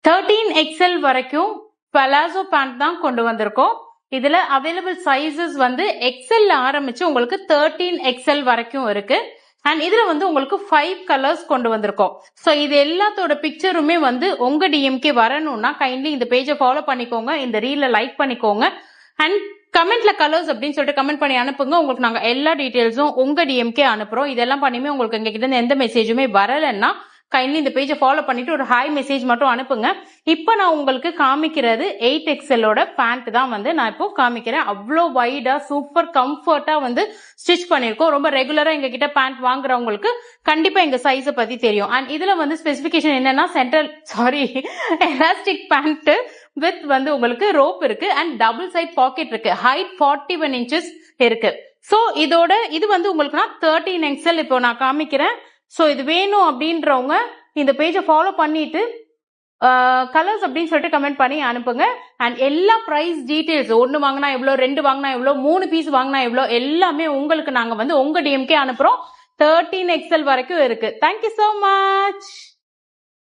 13XL வரைக்கும் palazzo pant தான் கொண்டு வந்திருக்கோம். இதுல அவைலபிள் சைசஸ் வந்து எக்ஸ்எல் ஆரம்பிச்சு உங்களுக்கு 13XL வரைக்கும் இருக்கு. அண்ட் இதுல வந்து உங்களுக்கு 5 கலர்ஸ் கொண்டு வந்திருக்கோம். ஸோ இது எல்லாத்தோட பிக்சருமே வந்து உங்க டிஎம்கே வரணும்னா கைண்ட்லி இந்த பேஜை ஃபாலோ பண்ணிக்கோங்க, இந்த ரீல லைக் பண்ணிக்கோங்க அண்ட் கமெண்ட்ல கலர்ஸ் அப்படின்னு சொல்லிட்டு கமெண்ட் பண்ணி அனுப்புங்க. உங்களுக்கு நாங்க எல்லா டீடைல்ஸும் உங்க டிஎம்கே அனுப்புறோம். இதெல்லாம் பண்ணியுமே உங்களுக்கு எங்க கிட்ட இருந்து எந்த மெசேஜுமே வரலன்னா கைண்ட்லி இந்த பேஜை ஃபாலோ பண்ணிட்டு ஒரு ஹாய் மெசேஜ் மட்டும் அனுப்புங்க. இப்போ நான் உங்களுக்கு காமிக்கிறது 8XLோட பேண்ட் தான் வந்து நான் இப்போ காமிக்கிறேன். அவ்வளோ வைடா சூப்பர் கம்ஃபர்ட்டா வந்து ஸ்டிச் பண்ணிருக்கோம். ரொம்ப ரெகுலரா எங்க கிட்ட பேண்ட் வாங்குறவங்களுக்கு கண்டிப்பா எங்க சைஸை பத்தி தெரியும். அண்ட் இதுல வந்து ஸ்பெசிபிகேஷன் என்னன்னா எலாஸ்டிக் பேண்ட் வித் வந்து உங்களுக்கு ரோப் இருக்கு அண்ட் டபுள் சைட் பாக்கெட் இருக்கு. ஹைட் 41 இன்ச்சஸ் இருக்கு. ஸோ இது வந்து உங்களுக்கு நான் 13XL இப்போ நான் காமிக்கிறேன். ஸோ இது வேணும் அப்படின்றவங்க இந்த பேஜை ஃபாலோ பண்ணிட்டு கலர்ஸ் அப்படின்னு சொல்லிட்டு கமெண்ட் பண்ணி அனுப்புங்க. அண்ட் எல்லா பிரைஸ் டீடைல்ஸ் 1 வாங்கினா எவ்வளோ, 2 வாங்கினா எவ்வளோ, 3 பீஸ் வாங்கினா எவ்வளோ எல்லாமே உங்களுக்கு நாங்கள் வந்து உங்க டிஎம்கே அனுப்புறோம். 13XL வரைக்கும் இருக்கு. Thank you so much.